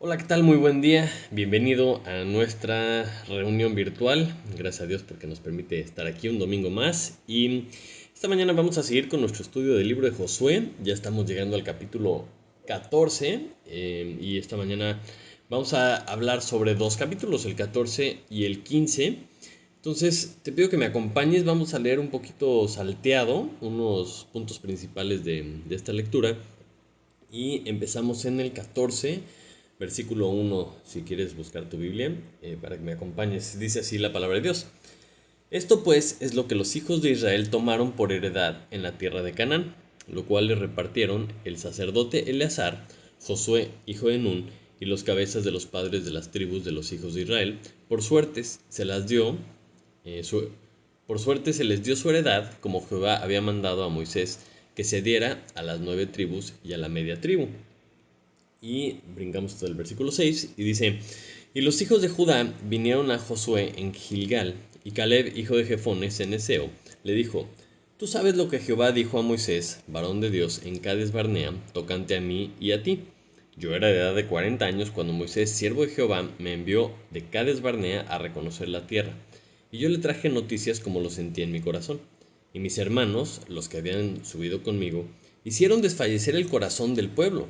Hola, ¿qué tal? Muy buen día. Bienvenido a nuestra reunión virtual. Gracias a Dios porque nos permite estar aquí un domingo más. Y esta mañana vamos a seguir con nuestro estudio del libro de Josué. Ya estamos llegando al capítulo 14. Y esta mañana vamos a hablar sobre dos capítulos, el 14 y el 15. Entonces, te pido que me acompañes. Vamos a leer un poquito salteado unos puntos principales de esta lectura. Y empezamos en el 14, versículo 1, si quieres buscar tu Biblia, para que me acompañes. Dice así la palabra de Dios. Esto pues es lo que los hijos de Israel tomaron por heredad en la tierra de Canaán, lo cual le repartieron el sacerdote Eleazar, Josué, hijo de Nun, y los cabezas de los padres de las tribus de los hijos de Israel. Por suertes se las dio, eh, su- por suerte se les dio su heredad, como Jehová había mandado a Moisés que se diera a las 9 tribus y a la media tribu. Y brincamos hasta el versículo 6 y dice, y los hijos de Judá vinieron a Josué en Gilgal, y Caleb, hijo de Jefone, ceneseo, le dijo, tú sabes lo que Jehová dijo a Moisés, varón de Dios, en Cades Barnea, tocante a mí y a ti. Yo era de edad de 40 años cuando Moisés, siervo de Jehová, me envió de Cades Barnea a reconocer la tierra, y yo le traje noticias como lo sentía en mi corazón. Y mis hermanos, los que habían subido conmigo, hicieron desfallecer el corazón del pueblo,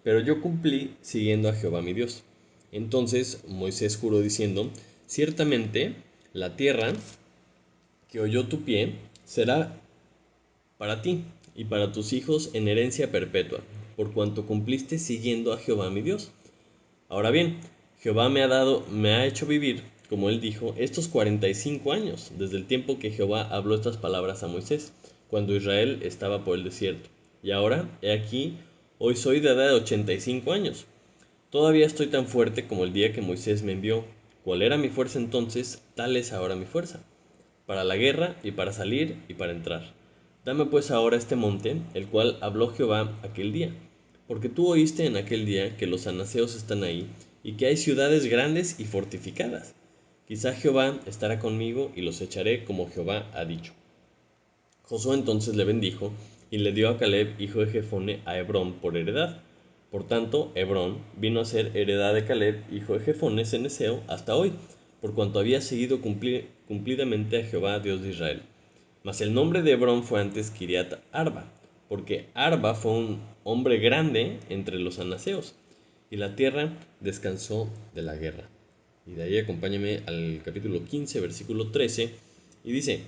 pero yo cumplí siguiendo a Jehová mi Dios. Entonces Moisés juró diciendo, ciertamente la tierra que oyó tu pie será para ti y para tus hijos en herencia perpetua, por cuanto cumpliste siguiendo a Jehová mi Dios. Ahora bien, Jehová me ha hecho vivir, como él dijo, estos 45 años, desde el tiempo que Jehová habló estas palabras a Moisés, cuando Israel estaba por el desierto. Y ahora, he aquí, hoy soy de edad de 85 años. Todavía estoy tan fuerte como el día que Moisés me envió. ¿Cuál era mi fuerza entonces? Tal es ahora mi fuerza, para la guerra y para salir y para entrar. Dame pues ahora este monte, el cual habló Jehová aquel día, porque tú oíste en aquel día que los anaseos están ahí, y que hay ciudades grandes y fortificadas. Quizá Jehová estará conmigo y los echaré como Jehová ha dicho. Josué entonces le bendijo y le dio a Caleb, hijo de Jefone, a Hebrón por heredad. Por tanto, Hebrón vino a ser heredad de Caleb, hijo de Jefone, ceneseo, hasta hoy, por cuanto había seguido cumplidamente a Jehová, Dios de Israel. Mas el nombre de Hebrón fue antes Kiriat Arba, porque Arba fue un hombre grande entre los anaseos, y la tierra descansó de la guerra. Y de ahí acompáñame al capítulo 15, versículo 13, y dice,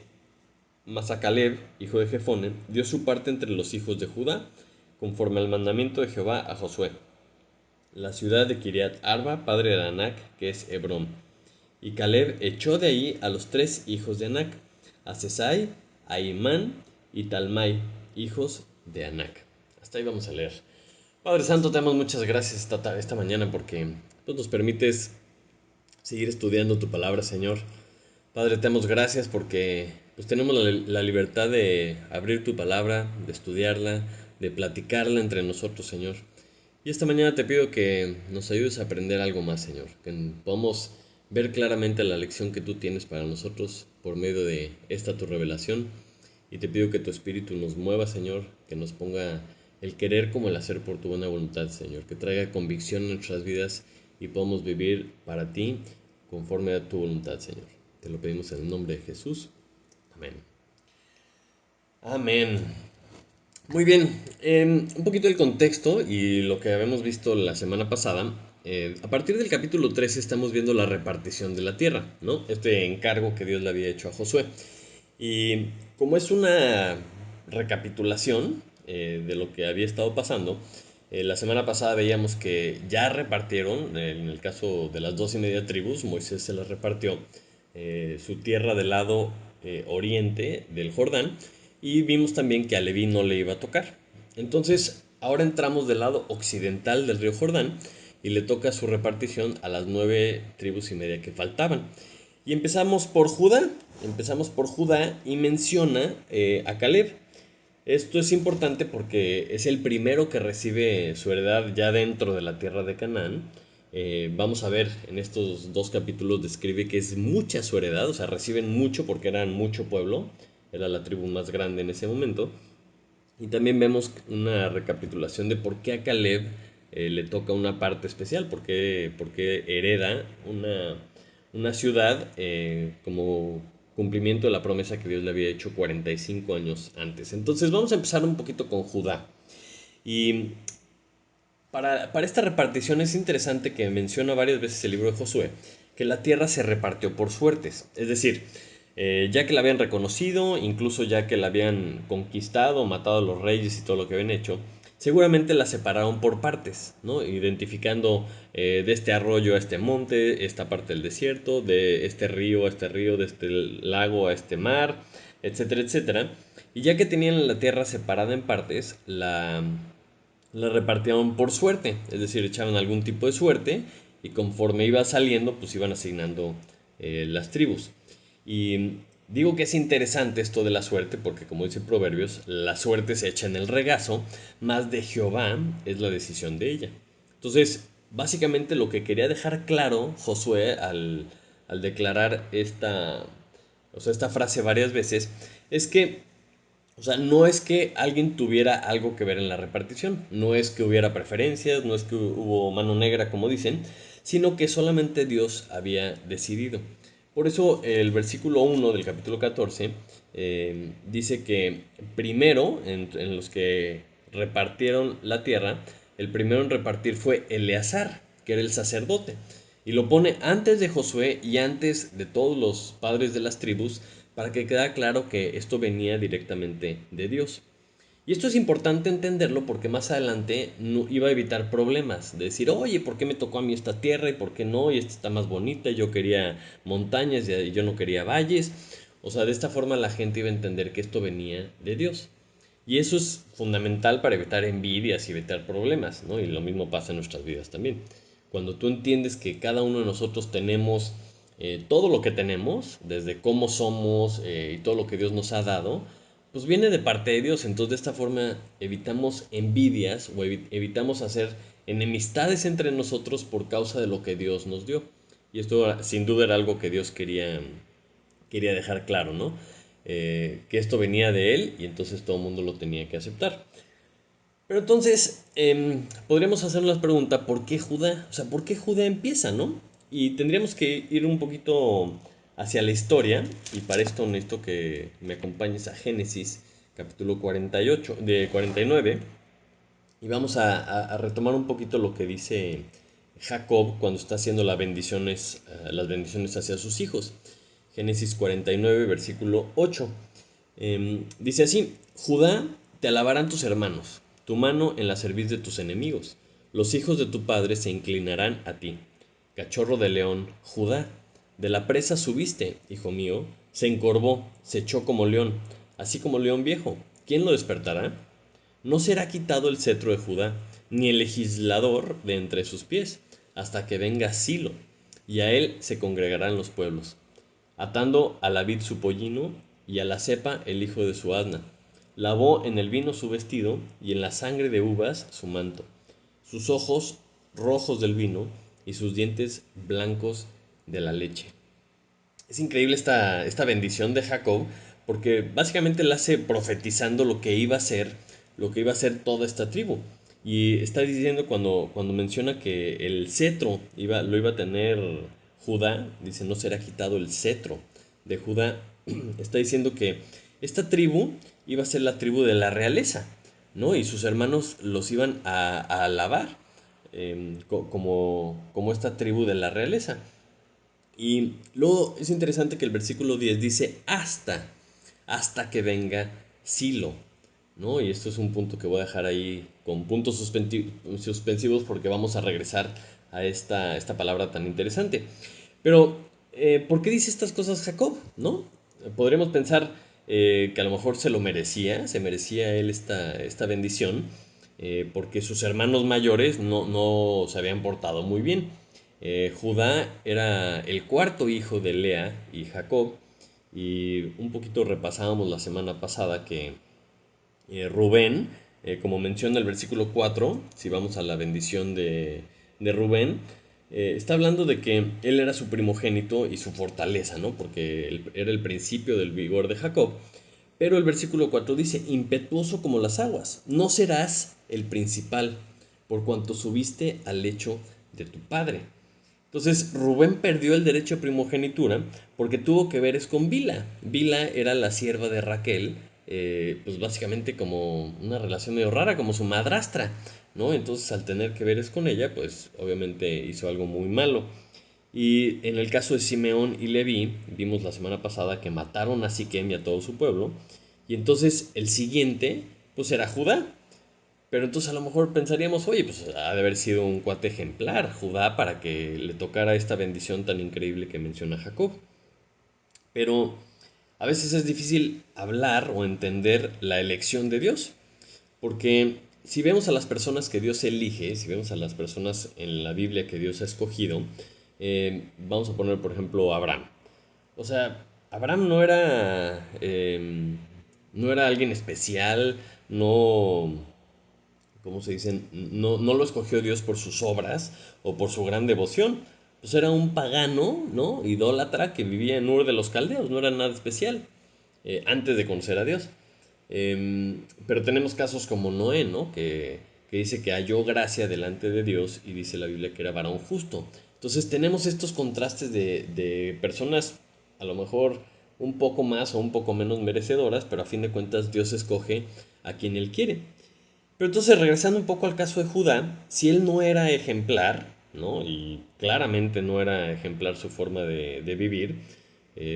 mas a Caleb, hijo de Jefone, dio su parte entre los hijos de Judá, conforme al mandamiento de Jehová a Josué, la ciudad de Kiriat Arba, padre de Anac, que es Hebrón. Y Caleb echó de ahí a los 3 hijos de Anac, a Sesai, a Imán y Talmai, hijos de Anac. Hasta ahí vamos a leer. Padre Santo, te damos muchas gracias esta mañana porque pues, nos permites seguir estudiando tu palabra, Señor. Padre, te damos gracias porque pues, tenemos la libertad de abrir tu palabra, de estudiarla, de platicarla entre nosotros, Señor. Y esta mañana te pido que nos ayudes a aprender algo más, Señor, que podamos ver claramente la lección que tú tienes para nosotros por medio de esta tu revelación. Y te pido que tu espíritu nos mueva, Señor, que nos ponga el querer como el hacer por tu buena voluntad, Señor, que traiga convicción en nuestras vidas y podamos vivir para ti conforme a tu voluntad, Señor. Te lo pedimos en el nombre de Jesús. Amén. Amén. Muy bien, un poquito el contexto y lo que habíamos visto la semana pasada. A partir del capítulo 13 estamos viendo la repartición de la tierra, ¿no? Este encargo que Dios le había hecho a Josué. Y como es una recapitulación de lo que había estado pasando, la semana pasada veíamos que ya repartieron, en el caso de las 2 y media tribus, Moisés se las repartió su tierra del lado oriente del Jordán, y vimos también que a Leví no le iba a tocar. Entonces, ahora entramos del lado occidental del río Jordán y le toca su repartición a las 9 tribus y media que faltaban. Y empezamos por Judá y menciona a Caleb. Esto es importante porque es el primero que recibe su heredad ya dentro de la tierra de Canaán. Vamos a ver en estos 2 capítulos describe que es mucha su heredad, o sea, reciben mucho porque eran mucho pueblo, era la tribu más grande en ese momento. Y también vemos una recapitulación de por qué a Caleb le toca una parte especial, porque hereda una ciudad como cumplimiento de la promesa que Dios le había hecho 45 años antes. Entonces vamos a empezar un poquito con Judá. Y para esta repartición es interesante que menciona varias veces el libro de Josué que la tierra se repartió por suertes. Es decir, ya que la habían reconocido, incluso ya que la habían conquistado, matado a los reyes y todo lo que habían hecho, seguramente la separaron por partes, ¿no? Identificando de este arroyo a este monte, esta parte del desierto, de este río a este río, de este lago a este mar, etcétera, etcétera. Y ya que tenían la tierra separada en partes, la repartían por suerte, es decir, echaban algún tipo de suerte y conforme iba saliendo, pues iban asignando las tribus. Y digo que es interesante esto de la suerte porque como dice Proverbios, la suerte se echa en el regazo, más de Jehová es la decisión de ella. Entonces, básicamente lo que quería dejar claro Josué al declarar esta frase varias veces es que o sea, no es que alguien tuviera algo que ver en la repartición, no es que hubiera preferencias, no es que hubo mano negra como dicen, sino que solamente Dios había decidido. Por eso el versículo 1 del capítulo 14 dice que primero, en los que repartieron la tierra, el primero en repartir fue Eleazar, que era el sacerdote. Y lo pone antes de Josué y antes de todos los padres de las tribus para que quede claro que esto venía directamente de Dios. Y esto es importante entenderlo porque más adelante no, iba a evitar problemas. De decir, oye, ¿por qué me tocó a mí esta tierra y por qué no? Y esta está más bonita, yo quería montañas y yo no quería valles. O sea, de esta forma la gente iba a entender que esto venía de Dios. Y eso es fundamental para evitar envidias y evitar problemas, ¿no? Y lo mismo pasa en nuestras vidas también. Cuando tú entiendes que cada uno de nosotros tenemos todo lo que tenemos, desde cómo somos y todo lo que Dios nos ha dado, pues viene de parte de Dios. Entonces de esta forma evitamos envidias o evitamos hacer enemistades entre nosotros por causa de lo que Dios nos dio. Y esto sin duda era algo que Dios quería dejar claro, ¿no? Que esto venía de Él y entonces todo el mundo lo tenía que aceptar. Pero entonces, podríamos hacernos la pregunta, ¿por qué Judá? O sea, ¿por qué Judá empieza, no? Y tendríamos que ir un poquito hacia la historia, y para esto necesito que me acompañes a Génesis, capítulo 48, de 49, y vamos a retomar un poquito lo que dice Jacob cuando está haciendo las bendiciones hacia sus hijos. Génesis 49, versículo 8. Dice así, Judá, te alabarán tus hermanos, tu mano en la cerviz de tus enemigos. Los hijos de tu padre se inclinarán a ti. Cachorro de león, Judá, de la presa subiste, hijo mío, se encorvó, se echó como león, así como león viejo. ¿Quién lo despertará? No será quitado el cetro de Judá, ni el legislador de entre sus pies, hasta que venga Silo, y a él se congregarán los pueblos, atando a la vid su pollino, y a la cepa el hijo de su asna. Lavó en el vino su vestido, y en la sangre de uvas su manto. Sus ojos rojos del vino, y sus dientes blancos de la leche. Es increíble esta bendición de Jacob, porque básicamente la hace profetizando lo que iba a ser toda esta tribu. Y está diciendo cuando menciona que el cetro lo iba a tener Judá, dice, no será quitado el cetro de Judá. Está diciendo que esta tribu iba a ser la tribu de la realeza, ¿no? Y sus hermanos los iban a alabar como esta tribu de la realeza. Y luego es interesante que el versículo 10 dice hasta que venga Silo, ¿no? Y esto es un punto que voy a dejar ahí con puntos suspensivos porque vamos a regresar a esta palabra tan interesante. Pero, ¿por qué dice estas cosas Jacob, no? Podríamos pensar que a lo mejor se merecía él esta bendición, porque sus hermanos mayores no se habían portado muy bien. Judá era el cuarto hijo de Lea y Jacob, y un poquito repasábamos la semana pasada que Rubén, como menciona el versículo 4, si vamos a la bendición de Rubén, está hablando de que él era su primogénito y su fortaleza, ¿no? Porque él era el principio del vigor de Jacob. Pero el versículo 4 dice, impetuoso como las aguas, no serás el principal, por cuanto subiste al lecho de tu padre. Entonces Rubén perdió el derecho a primogenitura porque tuvo que ver es con Bila. Bila era la sierva de Raquel, pues básicamente como una relación medio rara, como su madrastra, ¿no? Entonces al tener que ver es con ella, pues obviamente hizo algo muy malo. Y en el caso de Simeón y Leví, vimos la semana pasada que mataron a Siquem y a todo su pueblo. Y entonces el siguiente, pues era Judá. Pero entonces a lo mejor pensaríamos, oye, pues ha de haber sido un cuate ejemplar, Judá, para que le tocara esta bendición tan increíble que menciona Jacob. Pero a veces es difícil hablar o entender la elección de Dios, porque si vemos a las personas que Dios elige, si vemos a las personas en la Biblia que Dios ha escogido, vamos a poner por ejemplo a Abraham. O sea, Abraham no era alguien especial, no, ¿cómo se dice? No lo escogió Dios por sus obras o por su gran devoción. Pues era un pagano, ¿no? Idólatra que vivía en Ur de los Caldeos, no era nada especial antes de conocer a Dios. Pero tenemos casos como Noé, ¿no? Que dice que halló gracia delante de Dios y dice la Biblia que era varón justo. Entonces tenemos estos contrastes de personas a lo mejor un poco más o un poco menos merecedoras, pero a fin de cuentas Dios escoge a quien Él quiere. Pero entonces, regresando un poco al caso de Judá, si él no era ejemplar, ¿no? Y claramente no era ejemplar su forma de vivir,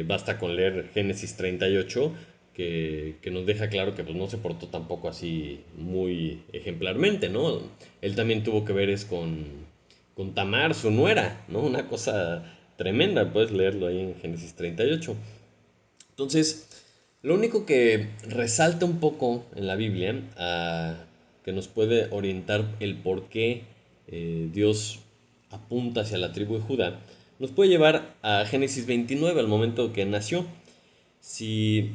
basta con leer Génesis 38, que nos deja claro que pues, no se portó tampoco así muy ejemplarmente, ¿no? Él también tuvo que ver es con Tamar, su nuera, ¿no? Una cosa tremenda, puedes leerlo ahí en Génesis 38. Entonces, lo único que resalta un poco en la Biblia, que nos puede orientar el por qué Dios apunta hacia la tribu de Judá, nos puede llevar a Génesis 29, al momento que nació. Si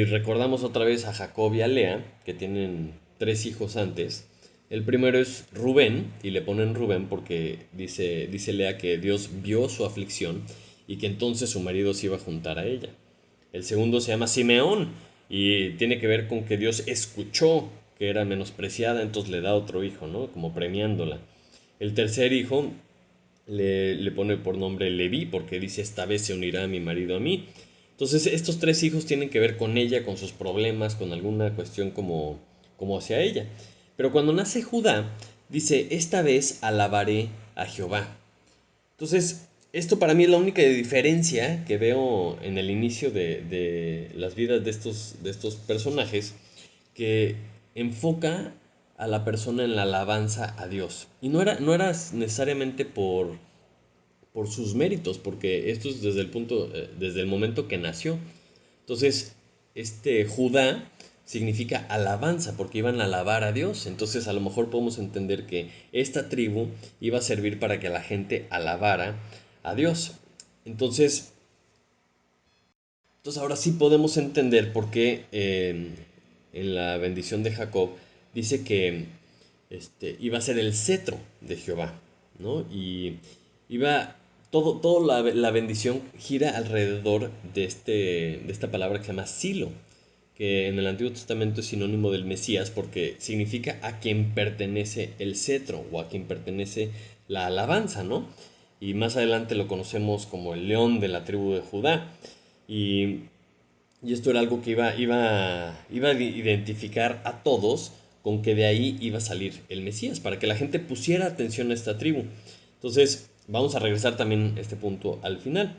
recordamos otra vez a Jacob y a Lea, que tienen tres hijos antes, el primero es Rubén, y le ponen Rubén porque dice Lea que Dios vio su aflicción y que entonces su marido se iba a juntar a ella. El segundo se llama Simeón y tiene que ver con que Dios escuchó que era menospreciada, entonces le da otro hijo, ¿no? Como premiándola. El tercer hijo le pone por nombre Leví porque dice, esta vez se unirá mi marido a mí. Entonces estos tres hijos tienen que ver con ella, con sus problemas, con alguna cuestión como hacia ella. Pero cuando nace Judá, dice, esta vez alabaré a Jehová. Entonces, esto para mí es la única diferencia que veo en el inicio de las vidas de estos personajes, que enfoca a la persona en la alabanza a Dios. Y no era necesariamente por sus méritos, porque esto es desde el momento que nació. Entonces, este Judá significa alabanza, porque iban a alabar a Dios. Entonces, a lo mejor podemos entender que esta tribu iba a servir para que la gente alabara a Dios. Entonces, ahora sí podemos entender por qué en la bendición de Jacob dice que iba a ser el cetro de Jehová, ¿no? Y iba, la bendición gira alrededor de esta palabra que se llama silo, que en el Antiguo Testamento es sinónimo del Mesías porque significa a quien pertenece el cetro o a quien pertenece la alabanza, ¿no? Y más adelante lo conocemos como el león de la tribu de Judá. Y, y esto era algo que iba a identificar a todos con que de ahí iba a salir el Mesías, para que la gente pusiera atención a esta tribu. Entonces, vamos a regresar también a este punto al final.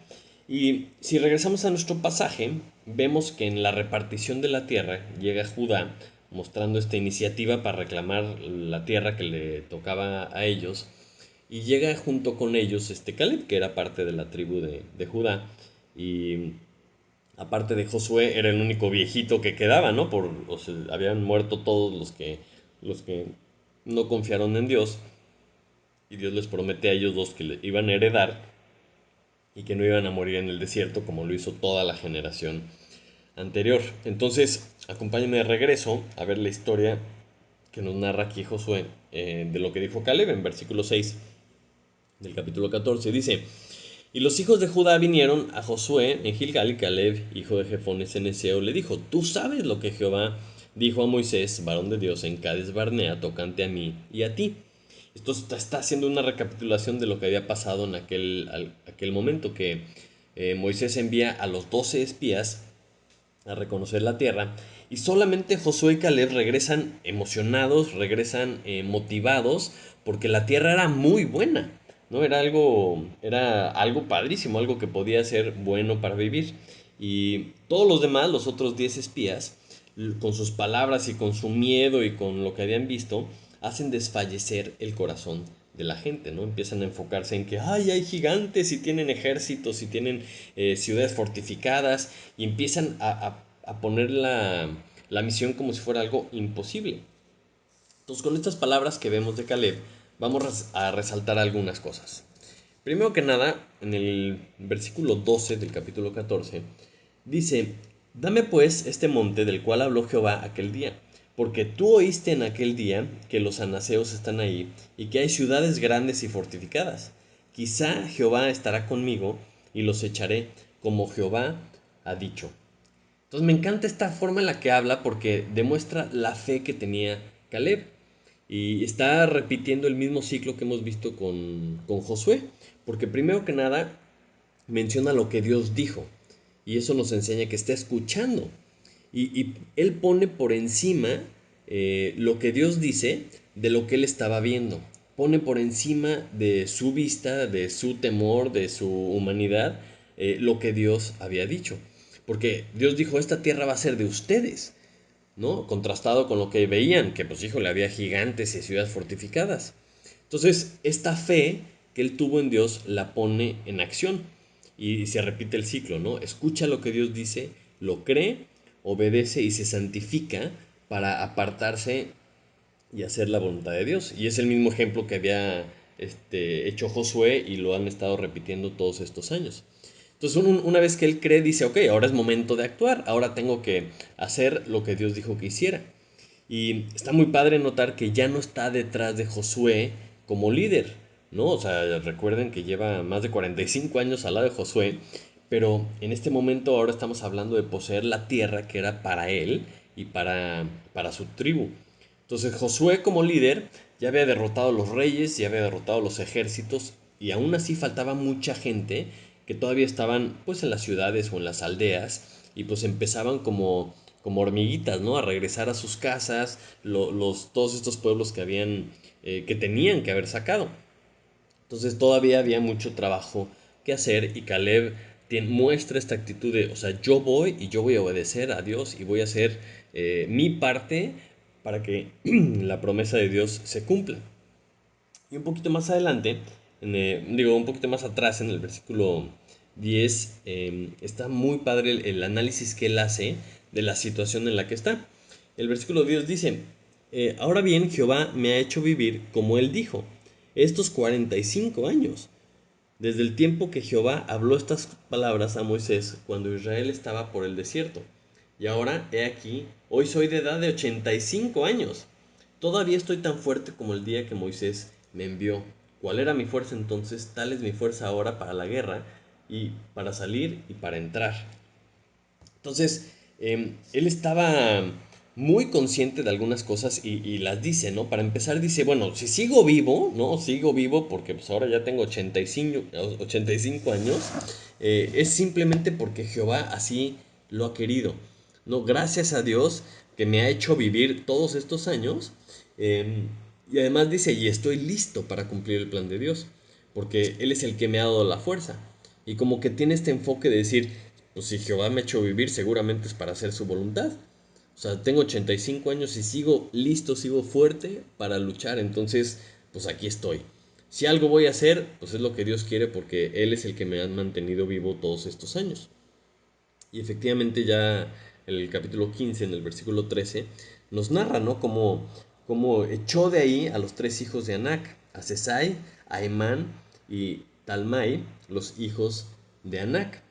Y si regresamos a nuestro pasaje, vemos que en la repartición de la tierra llega Judá mostrando esta iniciativa para reclamar la tierra que le tocaba a ellos. Y llega junto con ellos Caleb, que era parte de la tribu de Judá. Y aparte de Josué, era el único viejito que quedaba, ¿no? O sea, habían muerto todos los que no confiaron en Dios. Y Dios les promete a ellos dos que le iban a heredar y que no iban a morir en el desierto como lo hizo toda la generación anterior. Entonces, acompáñenme de regreso a ver la historia que nos narra aquí Josué de lo que dijo Caleb en versículo 6 del capítulo 14. Dice, y los hijos de Judá vinieron a Josué en Gilgal y Caleb, hijo de Jefones en Eseo, le dijo, tú sabes lo que Jehová dijo a Moisés, varón de Dios, en Cades Barnea, tocante a mí y a ti. Esto está haciendo una recapitulación de lo que había pasado en aquel momento, que Moisés envía a los 12 espías a reconocer la tierra, y solamente Josué y Caleb regresan emocionados, regresan motivados, porque la tierra era muy buena, ¿no? Era algo padrísimo, algo que podía ser bueno para vivir. Y todos los demás, los otros 10 espías, con sus palabras y con su miedo y con lo que habían visto, hacen desfallecer el corazón de la gente, ¿no? Empiezan a enfocarse en que ay, hay gigantes y tienen ejércitos y tienen ciudades fortificadas, y empiezan a poner la misión como si fuera algo imposible. Entonces, con estas palabras que vemos de Caleb, vamos a resaltar algunas cosas. Primero que nada, en el versículo 12 del capítulo 14, dice: Dame pues este monte del cual habló Jehová aquel día, porque tú oíste en aquel día que los anaseos están ahí, y que hay ciudades grandes y fortificadas. Quizá Jehová estará conmigo, y los echaré, como Jehová ha dicho. Entonces me encanta esta forma en la que habla, porque demuestra la fe que tenía Caleb. Y está repitiendo el mismo ciclo que hemos visto con Josué. Porque primero que nada menciona lo que Dios dijo. Y eso nos enseña que está escuchando. Y él pone por encima lo que Dios dice de lo que él estaba viendo. Pone por encima de su vista, de su temor, de su humanidad, lo que Dios había dicho. Porque Dios dijo, esta tierra va a ser de ustedes, ¿no? Contrastado con lo que veían, que pues híjole, había gigantes y ciudades fortificadas. Entonces, esta fe que él tuvo en Dios la pone en acción y se repite el ciclo, ¿no? Escucha lo que Dios dice, lo cree, obedece y se santifica para apartarse y hacer la voluntad de Dios. Y es el mismo ejemplo que había hecho Josué y lo han estado repitiendo todos estos años. Entonces, una vez que él cree, dice, ok, ahora es momento de actuar, ahora tengo que hacer lo que Dios dijo que hiciera. Y está muy padre notar que ya no está detrás de Josué como líder, ¿no? O sea, recuerden que lleva más de 45 años al lado de Josué, pero en este momento ahora estamos hablando de poseer la tierra que era para él y para su tribu. Entonces Josué como líder ya había derrotado a los reyes, ya había derrotado a los ejércitos, y aún así faltaba mucha gente que todavía estaban pues en las ciudades o en las aldeas, y pues empezaban como hormiguitas, ¿no? A regresar a sus casas, todos estos pueblos que tenían que haber sacado. Entonces todavía había mucho trabajo que hacer, y Caleb muestra esta actitud de, o sea, yo voy y yo voy a obedecer a Dios y voy a hacer mi parte para que la promesa de Dios se cumpla. Y un poquito más adelante, un poquito más atrás en el versículo 10, está muy padre el análisis que él hace de la situación en la que está. El versículo 10 dice, ahora bien, Jehová me ha hecho vivir como él dijo, estos 45 años, desde el tiempo que Jehová habló estas palabras a Moisés cuando Israel estaba por el desierto. Y ahora, he aquí, hoy soy de edad de 85 años. Todavía estoy tan fuerte como el día que Moisés me envió. ¿Cuál era mi fuerza entonces? Tal es mi fuerza ahora para la guerra, y para salir y para entrar. Entonces, él estaba muy consciente de algunas cosas y las dice, ¿no? Para empezar dice, bueno, si sigo vivo, ¿no? Sigo vivo porque pues ahora ya tengo 85 años, es simplemente porque Jehová así lo ha querido, ¿no? Gracias a Dios que me ha hecho vivir todos estos años, y además dice, y estoy listo para cumplir el plan de Dios, porque Él es el que me ha dado la fuerza. Y como que tiene este enfoque de decir, pues si Jehová me ha hecho vivir, seguramente es para hacer su voluntad. O sea, tengo 85 años y sigo listo, sigo fuerte para luchar. Entonces, pues aquí estoy. Si algo voy a hacer, pues es lo que Dios quiere, porque Él es el que me ha mantenido vivo todos estos años. Y efectivamente ya en el capítulo 15, en el versículo 13, nos narra, ¿no? Cómo echó de ahí a los tres hijos de Anac, a Sesai, a Emán y Talmai, los hijos de Anac.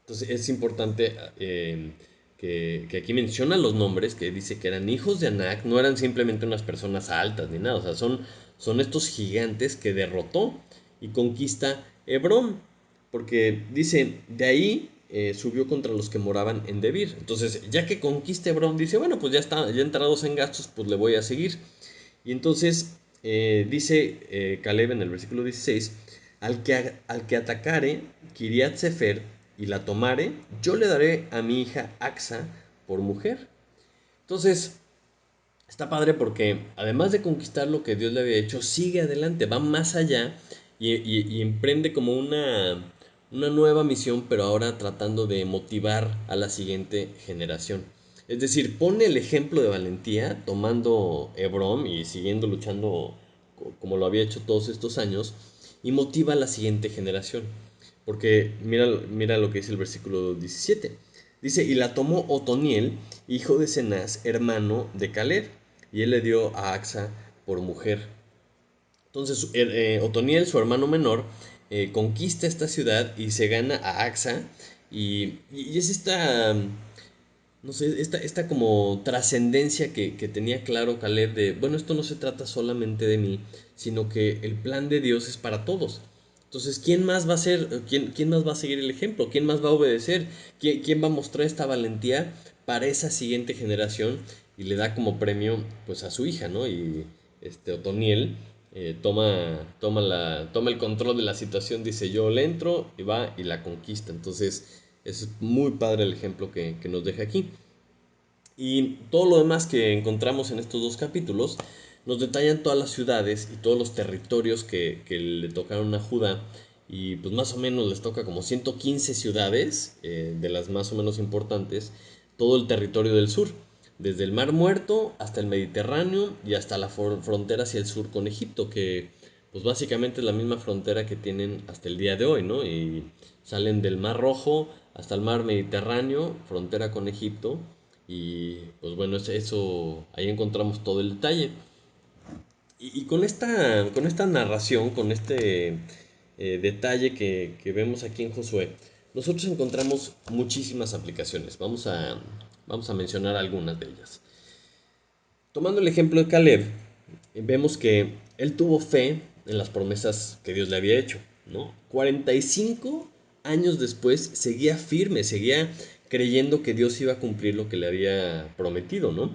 Entonces es importante que aquí menciona los nombres, que dice que eran hijos de Anac, no eran simplemente unas personas altas ni nada, o sea, son estos gigantes que derrotó y conquista Hebrón, porque dice, de ahí subió contra los que moraban en Debir. Entonces, ya que conquista Hebrón, dice, bueno, pues ya está, ya entrados en gastos, pues le voy a seguir. Y entonces dice Caleb en el versículo 16, al que atacare Kiriat Sefer y la tomare, yo le daré a mi hija Axa por mujer. Entonces, está padre porque además de conquistar lo que Dios le había hecho, sigue adelante, va más allá y emprende como una nueva misión, pero ahora tratando de motivar a la siguiente generación. Es decir, pone el ejemplo de valentía, tomando Hebrón y siguiendo luchando como lo había hecho todos estos años, y motiva a la siguiente generación. Porque mira lo que dice el versículo 17. Dice, y la tomó Otoniel, hijo de Cenaz, hermano de Caleb, y él le dio a Axa por mujer. Entonces Otoniel, su hermano menor, conquista esta ciudad y se gana a Axa, y es esta, no sé, esta como trascendencia que tenía claro Caleb de, bueno, esto no se trata solamente de mí, sino que el plan de Dios es para todos. Entonces, ¿quién más va a ser, quién más va a seguir el ejemplo? ¿Quién más va a obedecer? ¿Quién va a mostrar esta valentía para esa siguiente generación? Y le da como premio, pues, a su hija, ¿no? Y Otoniel toma el control de la situación, dice, yo le entro, y va y la conquista. Entonces, es muy padre el ejemplo que nos deja aquí. Y todo lo demás que encontramos en estos dos capítulos nos detallan todas las ciudades y todos los territorios que le tocaron a Judá. Y pues más o menos les toca como 115 ciudades, de las más o menos importantes, todo el territorio del sur, desde el Mar Muerto hasta el Mediterráneo y hasta la frontera hacia el sur con Egipto, que pues básicamente es la misma frontera que tienen hasta el día de hoy, ¿no? Y salen del Mar Rojo hasta el Mar Mediterráneo, frontera con Egipto, y pues bueno, eso ahí encontramos todo el detalle. Y con esta narración, con este detalle que vemos aquí en Josué, nosotros encontramos muchísimas aplicaciones. Vamos a mencionar algunas de ellas. Tomando el ejemplo de Caleb, vemos que él tuvo fe en las promesas que Dios le había hecho, ¿no? 45 años después seguía firme, seguía creyendo que Dios iba a cumplir lo que le había prometido, ¿no?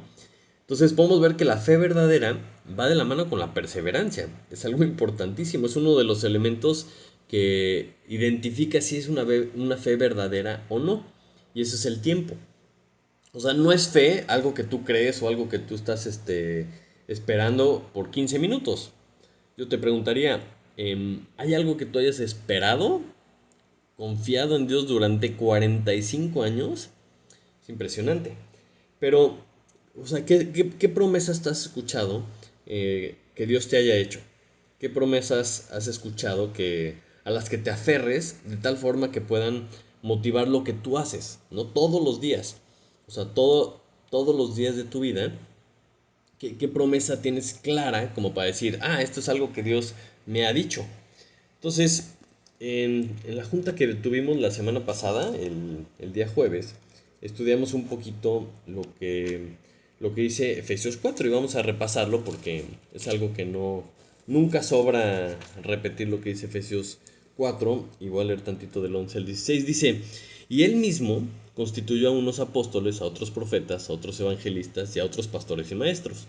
Entonces podemos ver que la fe verdadera va de la mano con la perseverancia. Es algo importantísimo, es uno de los elementos que identifica si es una fe verdadera o no. Y eso es el tiempo. O sea, no es fe algo que tú crees o algo que tú estás esperando por 15 minutos. Yo te preguntaría, ¿hay algo que tú hayas esperado, confiado en Dios durante 45 años? Es impresionante. Pero, o sea, ¿qué promesas te has escuchado que Dios te haya hecho? ¿Qué promesas has escuchado a las que te aferres de tal forma que puedan motivar lo que tú haces? No todos los días. O sea, todos los días de tu vida. ¿Qué promesa tienes clara como para decir, esto es algo que Dios me ha dicho? Entonces, en la junta que tuvimos la semana pasada, el día jueves, estudiamos un poquito lo que dice Efesios 4 y vamos a repasarlo porque es algo que nunca sobra repetir lo que dice Efesios 4, y voy a leer tantito del 11 al 16. Dice, y él mismo constituyó a unos apóstoles, a otros profetas, a otros evangelistas y a otros pastores y maestros,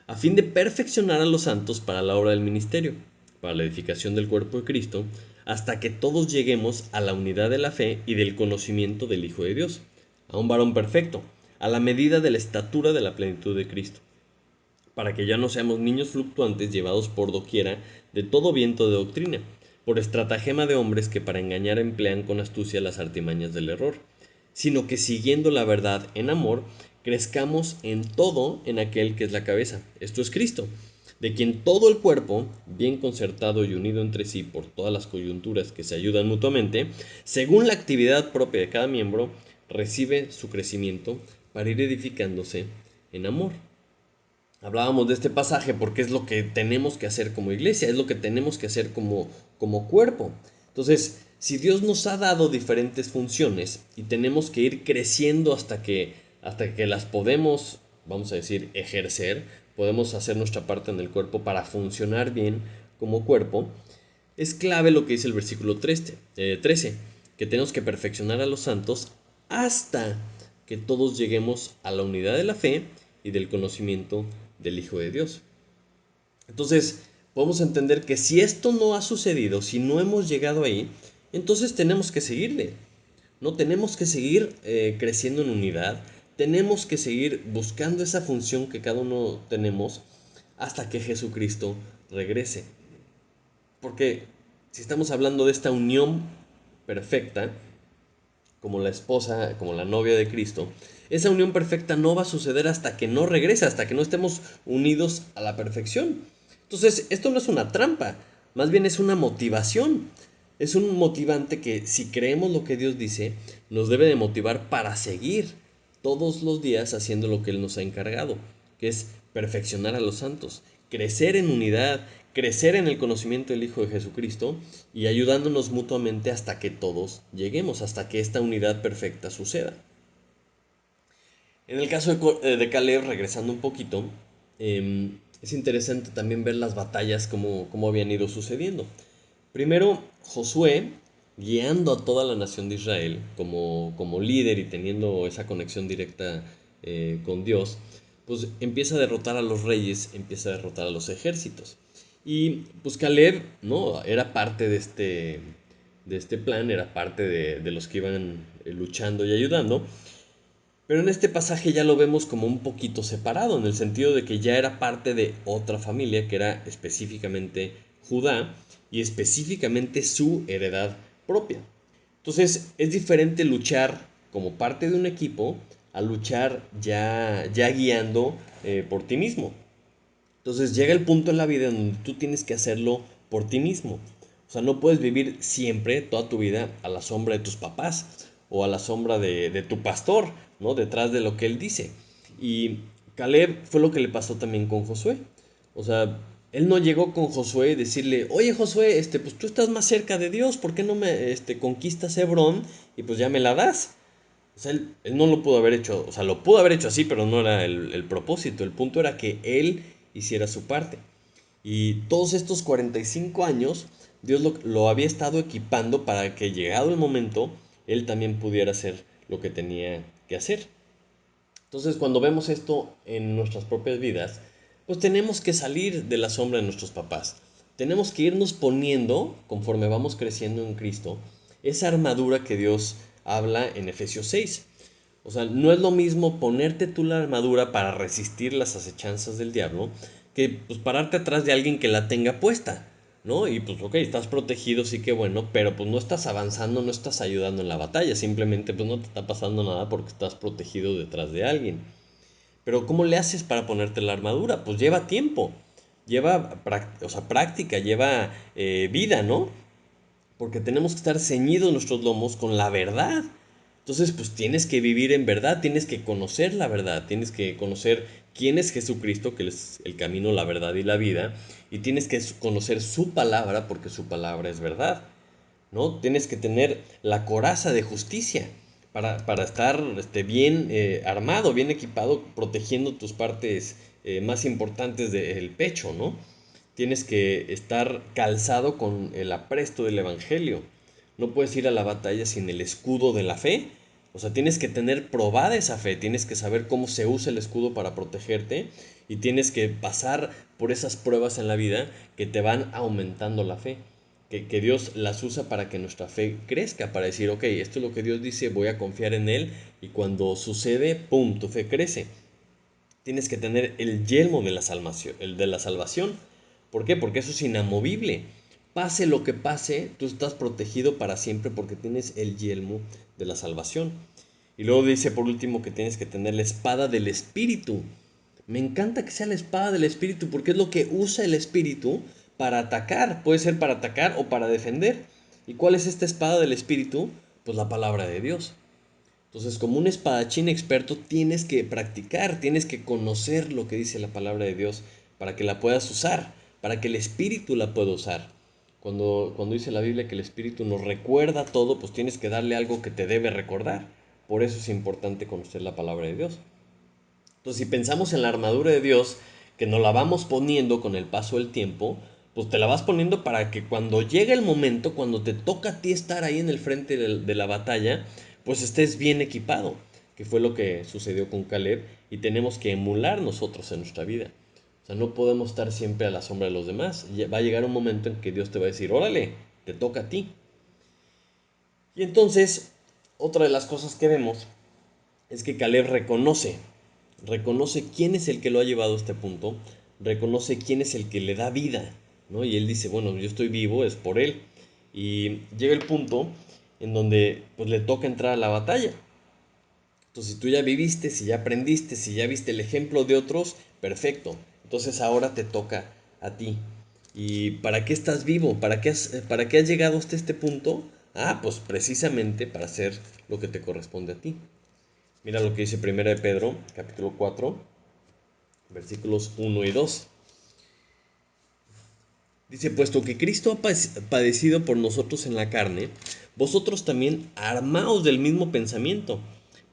a fin de perfeccionar a los santos para la obra del ministerio, para la edificación del cuerpo de Cristo, hasta que todos lleguemos a la unidad de la fe y del conocimiento del Hijo de Dios, a un varón perfecto, a la medida de la estatura de la plenitud de Cristo, para que ya no seamos niños fluctuantes llevados por doquiera de todo viento de doctrina, por estratagema de hombres que para engañar emplean con astucia las artimañas del error, sino que siguiendo la verdad en amor, crezcamos en todo en aquel que es la cabeza, esto es Cristo, de quien todo el cuerpo, bien concertado y unido entre sí por todas las coyunturas que se ayudan mutuamente, según la actividad propia de cada miembro, recibe su crecimiento para ir edificándose en amor. Hablábamos de este pasaje porque es lo que tenemos que hacer como iglesia, es lo que tenemos que hacer como cuerpo. Entonces, si Dios nos ha dado diferentes funciones y tenemos que ir creciendo hasta que las podemos, vamos a decir, ejercer, podemos hacer nuestra parte en el cuerpo para funcionar bien como cuerpo, es clave lo que dice el versículo 13, que tenemos que perfeccionar a los santos hasta que todos lleguemos a la unidad de la fe y del conocimiento del Hijo de Dios. Entonces, podemos entender que si esto no ha sucedido, si no hemos llegado ahí, entonces tenemos que seguirle. No tenemos que seguir creciendo en unidad, tenemos que seguir buscando esa función que cada uno tenemos hasta que Jesucristo regrese. Porque si estamos hablando de esta unión perfecta, como la esposa, como la novia de Cristo, esa unión perfecta no va a suceder hasta que no regrese, hasta que no estemos unidos a la perfección. Entonces, esto no es una trampa, más bien es una motivación. Es un motivante que, si creemos lo que Dios dice, nos debe de motivar para seguir todos los días haciendo lo que Él nos ha encargado, que es perfeccionar a los santos, crecer en unidad, crecer en el conocimiento del Hijo de Jesucristo y ayudándonos mutuamente hasta que todos lleguemos, hasta que esta unidad perfecta suceda. En el caso de Caleb, regresando un poquito, es interesante también ver las batallas, cómo habían ido sucediendo. Primero, Josué, guiando a toda la nación de Israel como líder y teniendo esa conexión directa con Dios, pues empieza a derrotar a los reyes, empieza a derrotar a los ejércitos. Y pues Caleb, ¿no? Era parte de este plan, era parte de los que iban luchando y ayudando. Pero en este pasaje ya lo vemos como un poquito separado, en el sentido de que ya era parte de otra familia, que era específicamente Judá, y específicamente su heredad propia. Entonces es diferente luchar como parte de un equipo a luchar ya guiando por ti mismo. Entonces llega el punto en la vida en donde tú tienes que hacerlo por ti mismo. O sea, no puedes vivir siempre, toda tu vida, a la sombra de tus papás o a la sombra de tu pastor, ¿no? Detrás de lo que él dice. Y Caleb fue lo que le pasó también con Josué. O sea, él no llegó con Josué y decirle, oye Josué, pues tú estás más cerca de Dios, ¿por qué no me conquistas Hebrón y pues ya me la das? O sea, él no lo pudo haber hecho, o sea, lo pudo haber hecho así, pero no era el propósito. El punto era que él hiciera su parte. Y todos estos 45 años, Dios lo había estado equipando para que llegado el momento, él también pudiera hacer lo que tenía que hacer. Entonces, cuando vemos esto en nuestras propias vidas, pues tenemos que salir de la sombra de nuestros papás. Tenemos que irnos poniendo, conforme vamos creciendo en Cristo, esa armadura que Dios habla en Efesios 6. O sea, no es lo mismo ponerte tú la armadura para resistir las acechanzas del diablo que pues pararte atrás de alguien que la tenga puesta, ¿no? Y pues ok, estás protegido, sí que bueno, pero pues no estás avanzando, no estás ayudando en la batalla, simplemente pues no te está pasando nada porque estás protegido detrás de alguien. Pero ¿cómo le haces para ponerte la armadura? Pues lleva tiempo, lleva o sea, práctica, lleva vida, ¿no? Porque tenemos que estar ceñidos nuestros lomos con la verdad. Entonces, pues tienes que vivir en verdad, tienes que conocer la verdad, tienes que conocer quién es Jesucristo, que es el camino, la verdad y la vida, y tienes que conocer su palabra, porque su palabra es verdad, ¿no? Tienes que tener la coraza de justicia para estar bien armado, bien equipado, protegiendo tus partes más importantes del pecho, ¿no? Tienes que estar calzado con el apresto del Evangelio. No puedes ir a la batalla sin el escudo de la fe. O sea, tienes que tener probada esa fe, tienes que saber cómo se usa el escudo para protegerte y tienes que pasar por esas pruebas en la vida que te van aumentando la fe. Que Dios las usa para que nuestra fe crezca, para decir, ok, esto es lo que Dios dice, voy a confiar en Él y cuando sucede, ¡pum!, tu fe crece. Tienes que tener el yelmo de la salvación, el de la salvación. ¿Por qué? Porque eso es inamovible. Pase lo que pase, tú estás protegido para siempre porque tienes el yelmo de la salvación. Y luego dice por último que tienes que tener la espada del Espíritu. Me encanta que sea la espada del Espíritu porque es lo que usa el Espíritu para atacar. Puede ser para atacar o para defender. ¿Y cuál es esta espada del Espíritu? Pues la palabra de Dios. Entonces, como un espadachín experto, tienes que practicar, tienes que conocer lo que dice la palabra de Dios para que la puedas usar, para que el Espíritu la pueda usar. Cuando dice la Biblia que el Espíritu nos recuerda todo, pues tienes que darle algo que te debe recordar. Por eso es importante conocer la palabra de Dios. Entonces, si pensamos en la armadura de Dios, que nos la vamos poniendo con el paso del tiempo, pues te la vas poniendo para que cuando llegue el momento, cuando te toca a ti estar ahí en el frente de la batalla, pues estés bien equipado, que fue lo que sucedió con Caleb y tenemos que emular nosotros en nuestra vida. O sea, no podemos estar siempre a la sombra de los demás. Va a llegar un momento en que Dios te va a decir, órale, te toca a ti. Y entonces, otra de las cosas que vemos es que Caleb reconoce quién es el que lo ha llevado a este punto, reconoce quién es el que le da vida, ¿no? Y él dice, bueno, yo estoy vivo, es por él. Y llega el punto en donde pues le toca entrar a la batalla. Entonces, si tú ya viviste, si ya aprendiste, si ya viste el ejemplo de otros, perfecto. Entonces ahora te toca a ti. ¿Y para qué estás vivo? Para qué has llegado hasta este punto? Ah, pues precisamente para hacer lo que te corresponde a ti. Mira lo que dice 1 de Pedro, capítulo 4, versículos 1 y 2. Dice, puesto que Cristo ha padecido por nosotros en la carne, vosotros también armaos del mismo pensamiento,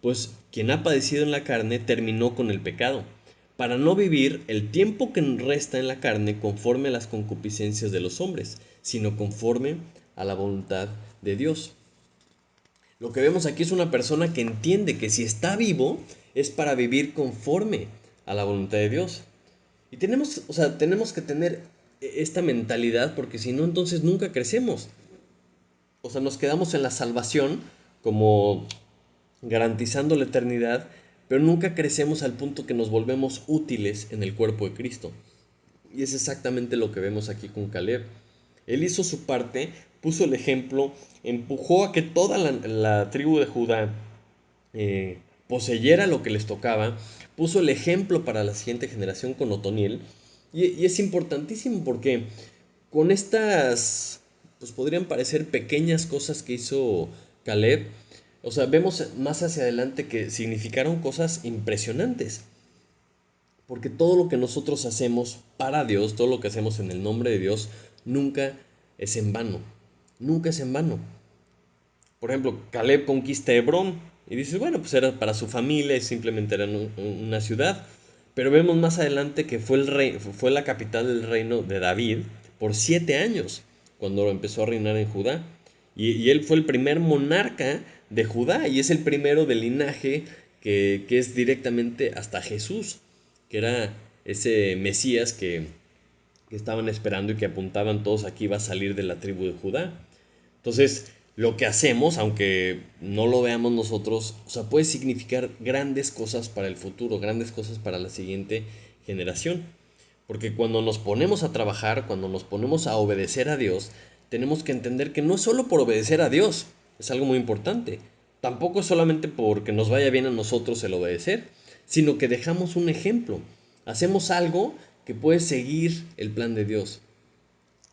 pues quien ha padecido en la carne terminó con el pecado, para no vivir el tiempo que resta en la carne conforme a las concupiscencias de los hombres, sino conforme a la voluntad de Dios. Lo que vemos aquí es una persona que entiende que si está vivo es para vivir conforme a la voluntad de Dios. Y tenemos que tener esta mentalidad porque si no, entonces nunca crecemos. O sea, nos quedamos en la salvación como garantizando la eternidad, pero nunca crecemos al punto que nos volvemos útiles en el cuerpo de Cristo. Y es exactamente lo que vemos aquí con Caleb. Él hizo su parte, puso el ejemplo, empujó a que toda la tribu de Judá poseyera lo que les tocaba, puso el ejemplo para la siguiente generación con Otoniel. Y es importantísimo porque con estas, pues podrían parecer pequeñas cosas que hizo Caleb, o sea, vemos más hacia adelante que significaron cosas impresionantes. Porque todo lo que nosotros hacemos para Dios, todo lo que hacemos en el nombre de Dios, nunca es en vano. Nunca es en vano. Por ejemplo, Caleb conquista Hebrón y dices, bueno, pues era para su familia y simplemente era una ciudad. Pero vemos más adelante que fue la capital del reino de David por 7 años, cuando empezó a reinar en Judá. Y él fue el primer monarca de Judá y es el primero del linaje que es directamente hasta Jesús, que era ese Mesías que estaban esperando y que apuntaban todos aquí iba a salir de la tribu de Judá. Entonces, lo que hacemos, aunque no lo veamos nosotros, o sea, puede significar grandes cosas para el futuro, grandes cosas para la siguiente generación. Porque cuando nos ponemos a trabajar, cuando nos ponemos a obedecer a Dios, tenemos que entender que no es solo por obedecer a Dios, es algo muy importante. Tampoco es solamente porque nos vaya bien a nosotros el obedecer, sino que dejamos un ejemplo. Hacemos algo que puede seguir el plan de Dios.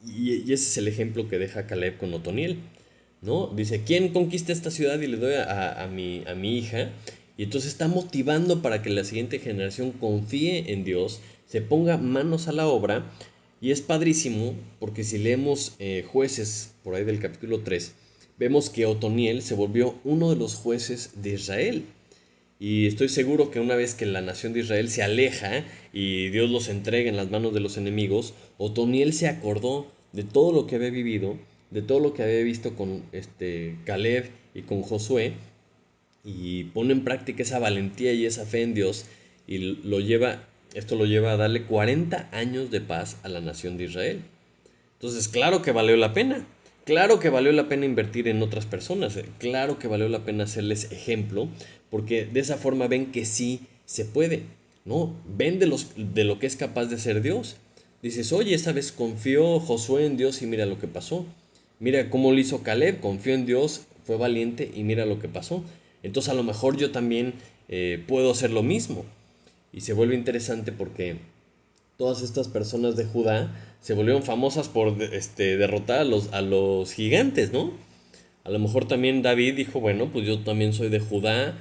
Y ese es el ejemplo que deja Caleb con Otoniel, ¿no? Dice, ¿quién conquista esta ciudad y le doy a mi hija? Y entonces está motivando para que la siguiente generación confíe en Dios, se ponga manos a la obra. Y es padrísimo porque si leemos Jueces, por ahí del capítulo 3, vemos que Otoniel se volvió uno de los jueces de Israel. Y estoy seguro que una vez que la nación de Israel se aleja y Dios los entrega en las manos de los enemigos, Otoniel se acordó de todo lo que había vivido, de todo lo que había visto con Caleb y con Josué, y pone en práctica esa valentía y esa fe en Dios, y esto lo lleva a darle 40 años de paz a la nación de Israel. Entonces, claro que valió la pena. Claro que valió la pena invertir en otras personas. Claro que valió la pena hacerles ejemplo, porque de esa forma ven que sí se puede, ¿no? Ven de lo que es capaz de hacer Dios. Dices, oye, esta vez confió Josué en Dios y mira lo que pasó. Mira cómo lo hizo Caleb, confió en Dios, fue valiente y mira lo que pasó. Entonces a lo mejor yo también puedo hacer lo mismo. Y se vuelve interesante porque todas estas personas de Judá se volvieron famosas por derrotar a los gigantes, ¿no? A lo mejor también David dijo, bueno, pues yo también soy de Judá,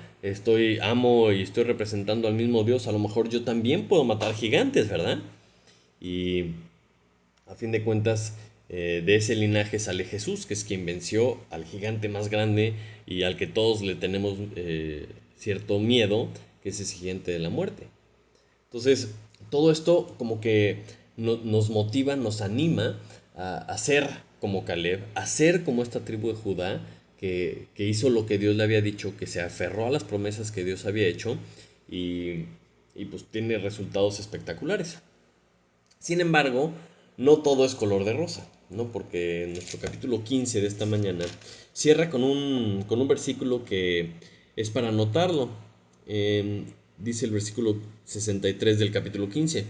amo y estoy representando al mismo Dios, a lo mejor yo también puedo matar gigantes, ¿verdad? Y a fin de cuentas, de ese linaje sale Jesús, que es quien venció al gigante más grande y al que todos le tenemos cierto miedo, que es ese gigante de la muerte. Entonces, todo esto como que nos motiva, nos anima a ser como Caleb, a ser como esta tribu de Judá que hizo lo que Dios le había dicho, que se aferró a las promesas que Dios había hecho y, y pues tiene resultados espectaculares. Sin embargo, no todo es color de rosa, ¿no? Porque nuestro capítulo 15 de esta mañana cierra con un versículo que es para anotarlo. Dice el versículo 63 del capítulo 15.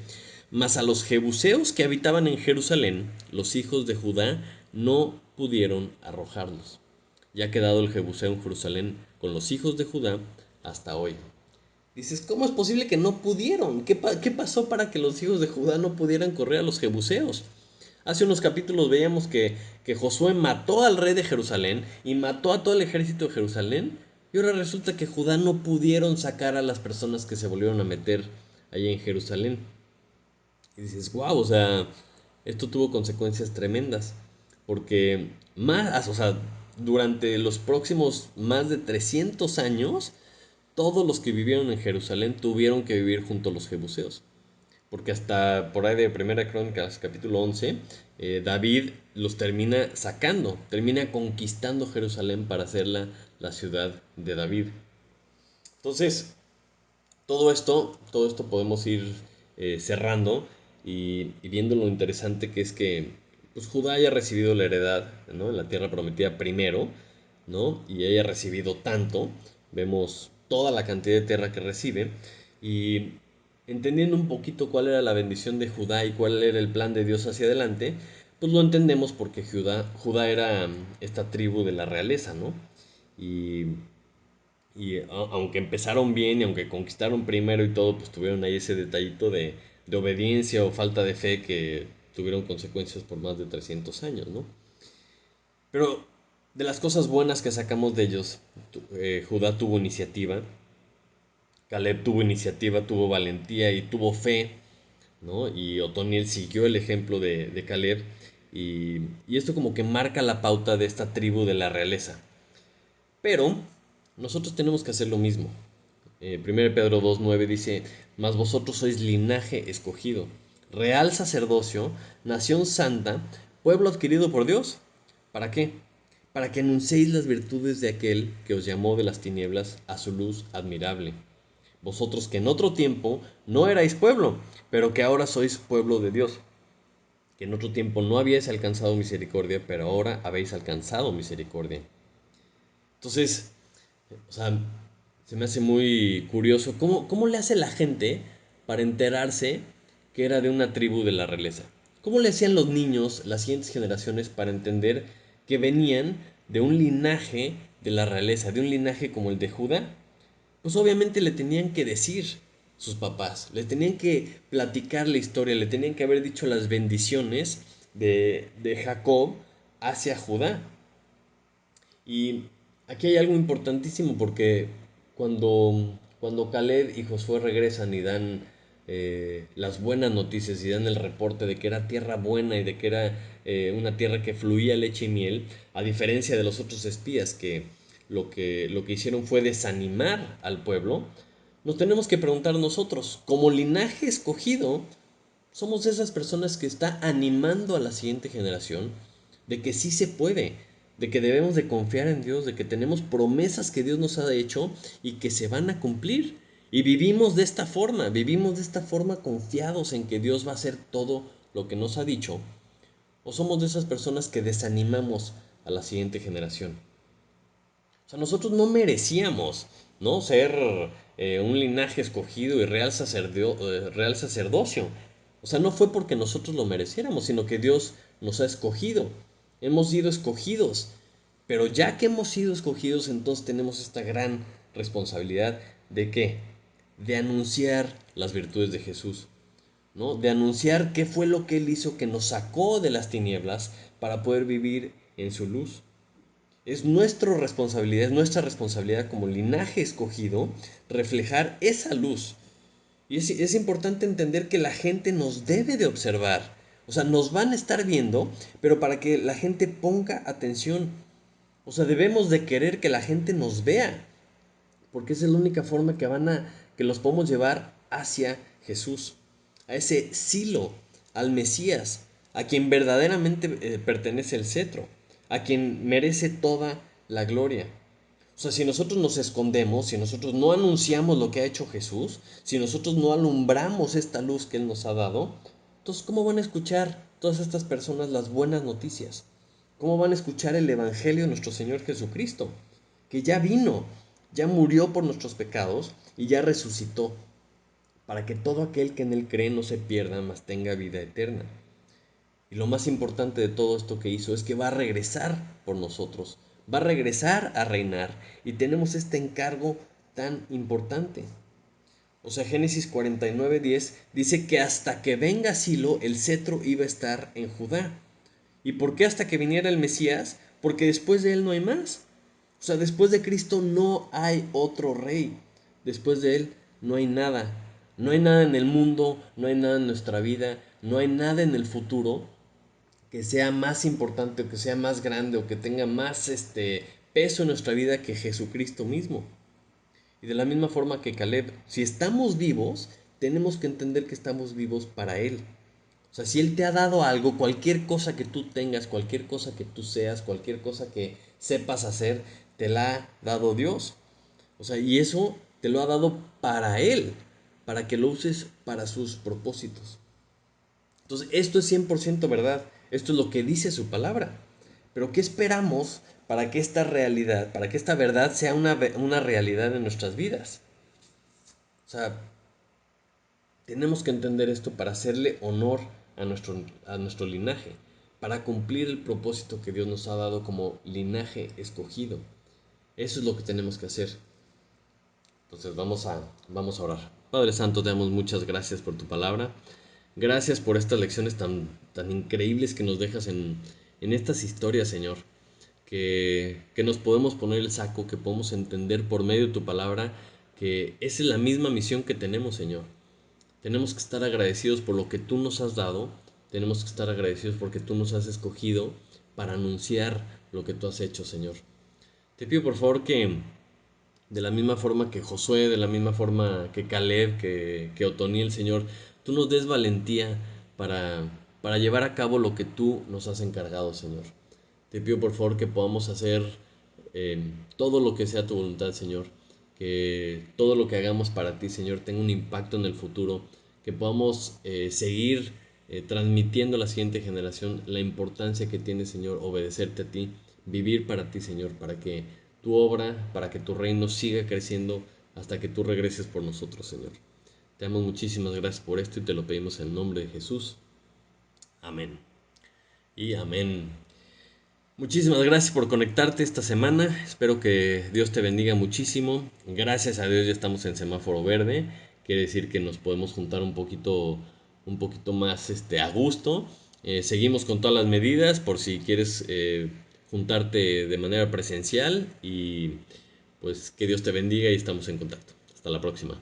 Mas a los jebuseos que habitaban en Jerusalén, los hijos de Judá no pudieron arrojarlos. Ya ha quedado el jebuseo en Jerusalén con los hijos de Judá hasta hoy. Dices, ¿cómo es posible que no pudieron? ¿Qué pasó para que los hijos de Judá no pudieran correr a los jebuseos? Hace unos capítulos veíamos que Josué mató al rey de Jerusalén y mató a todo el ejército de Jerusalén. Y ahora resulta que Judá no pudieron sacar a las personas que se volvieron a meter allá en Jerusalén. Y dices, wow, o sea, esto tuvo consecuencias tremendas. Porque más, o sea, durante los próximos más de 300 años, todos los que vivieron en Jerusalén tuvieron que vivir junto a los jebuseos. Porque hasta por ahí de Primera Crónicas, capítulo 11, David los termina sacando, termina conquistando Jerusalén para hacerla la ciudad de David. Entonces, todo esto podemos ir cerrando y viendo lo interesante que es que pues, Judá haya recibido la heredad, ¿no? En la tierra prometida primero, ¿no? Y haya recibido tanto. Vemos toda la cantidad de tierra que recibe y entendiendo un poquito cuál era la bendición de Judá y cuál era el plan de Dios hacia adelante, pues lo entendemos porque Judá era esta tribu de la realeza, ¿no? Y aunque empezaron bien y aunque conquistaron primero y todo, pues tuvieron ahí ese detallito de obediencia o falta de fe que tuvieron consecuencias por más de 300 años, ¿no? Pero de las cosas buenas que sacamos de ellos, Judá tuvo iniciativa, Caleb tuvo iniciativa, tuvo valentía y tuvo fe, ¿no? Y Otoniel siguió el ejemplo de Caleb y esto como que marca la pauta de esta tribu de la realeza. Pero nosotros tenemos que hacer lo mismo. 1 Pedro 2.9 dice, mas vosotros sois linaje escogido, real sacerdocio, nación santa, pueblo adquirido por Dios. ¿Para qué? Para que anunciéis las virtudes de aquel que os llamó de las tinieblas a su luz admirable. Vosotros que en otro tiempo no erais pueblo, pero que ahora sois pueblo de Dios. Que en otro tiempo no habíais alcanzado misericordia, pero ahora habéis alcanzado misericordia. Entonces, o sea, se me hace muy curioso cómo le hace la gente para enterarse que era de una tribu de la realeza. ¿Cómo le hacían los niños, las siguientes generaciones, para entender que venían de un linaje de la realeza, de un linaje como el de Judá? Pues obviamente le tenían que decir sus papás, le tenían que platicar la historia, le tenían que haber dicho las bendiciones de Jacob hacia Judá. Y aquí hay algo importantísimo porque cuando Caleb y Josué regresan y dan las buenas noticias y dan el reporte de que era tierra buena y de que era una tierra que fluía leche y miel, a diferencia de los otros espías que lo que hicieron fue desanimar al pueblo, nos tenemos que preguntar nosotros, como linaje escogido, somos esas personas que está animando a la siguiente generación de que sí se puede, de que debemos de confiar en Dios, de que tenemos promesas que Dios nos ha hecho y que se van a cumplir. Y vivimos de esta forma confiados en que Dios va a hacer todo lo que nos ha dicho. O somos de esas personas que desanimamos a la siguiente generación. O sea, nosotros no merecíamos, ¿no? Ser un linaje escogido y real sacerdocio. O sea, no fue porque nosotros lo mereciéramos, sino que Dios nos ha escogido. Hemos sido escogidos. Pero ya que hemos sido escogidos, entonces tenemos esta gran responsabilidad de ¿qué? De anunciar las virtudes de Jesús, ¿no? De anunciar qué fue lo que Él hizo que nos sacó de las tinieblas para poder vivir en su luz. Es nuestra responsabilidad como linaje escogido reflejar esa luz. Y es importante entender que la gente nos debe de observar. O sea, nos van a estar viendo, pero para que la gente ponga atención. O sea, debemos de querer que la gente nos vea, porque esa es la única forma que los podemos llevar hacia Jesús, a ese silo, al Mesías, a quien verdaderamente pertenece el cetro, a quien merece toda la gloria. O sea, si nosotros nos escondemos, si nosotros no anunciamos lo que ha hecho Jesús, si nosotros no alumbramos esta luz que Él nos ha dado, Entonces, ¿cómo van a escuchar todas estas personas las buenas noticias? ¿Cómo van a escuchar el Evangelio de nuestro Señor Jesucristo? Que ya vino, ya murió por nuestros pecados y ya resucitó, para que todo aquel que en Él cree no se pierda, mas tenga vida eterna. Y lo más importante de todo esto que hizo es que va a regresar por nosotros, va a regresar a reinar y tenemos este encargo tan importante. O sea, Génesis 49:10 dice que hasta que venga Silo el cetro iba a estar en Judá. ¿Y por qué hasta que viniera el Mesías? Porque después de él no hay más. O sea, después de Cristo no hay otro rey. Después de él no hay nada. No hay nada en el mundo, no hay nada en nuestra vida, no hay nada en el futuro que sea más importante o que sea más grande o que tenga más peso en nuestra vida que Jesucristo mismo. Y de la misma forma que Caleb, si estamos vivos, tenemos que entender que estamos vivos para Él. O sea, si Él te ha dado algo, cualquier cosa que tú tengas, cualquier cosa que tú seas, cualquier cosa que sepas hacer, te la ha dado Dios. O sea, y eso te lo ha dado para Él, para que lo uses para sus propósitos. Entonces, esto es 100% verdad. Esto es lo que dice su palabra. Pero ¿qué esperamos para que esta realidad, para que esta verdad sea una realidad en nuestras vidas? O sea, tenemos que entender esto para hacerle honor a nuestro linaje, para cumplir el propósito que Dios nos ha dado como linaje escogido. Eso es lo que tenemos que hacer. Entonces vamos a orar. Padre Santo, te damos muchas gracias por tu palabra. Gracias por estas lecciones tan increíbles que nos dejas en estas historias, Señor. Que nos podemos poner el saco, que podemos entender por medio de tu palabra que esa es la misma misión que tenemos, Señor. Tenemos que estar agradecidos por lo que tú nos has dado. Tenemos que estar agradecidos porque tú nos has escogido para anunciar lo que tú has hecho, Señor. Te pido por favor que de la misma forma que Josué, de la misma forma que Caleb, que Otoniel, Señor, tú nos des valentía para llevar a cabo lo que tú nos has encargado, Señor. Te pido por favor que podamos hacer eh, todo lo que sea tu voluntad, Señor. Que todo lo que hagamos para ti, Señor, tenga un impacto en el futuro. Que podamos seguir transmitiendo a la siguiente generación la importancia que tiene, Señor, obedecerte a ti, vivir para ti, Señor, para que tu obra, para que tu reino siga creciendo hasta que tú regreses por nosotros, Señor. Te damos muchísimas gracias por esto y te lo pedimos en el nombre de Jesús. Amén. Y amén. Muchísimas gracias por conectarte esta semana. Espero que Dios te bendiga muchísimo. Gracias a Dios ya estamos en semáforo verde. Quiere decir que nos podemos juntar un poquito más a gusto. Seguimos con todas las medidas por si quieres juntarte de manera presencial. Y pues que Dios te bendiga y estamos en contacto. Hasta la próxima.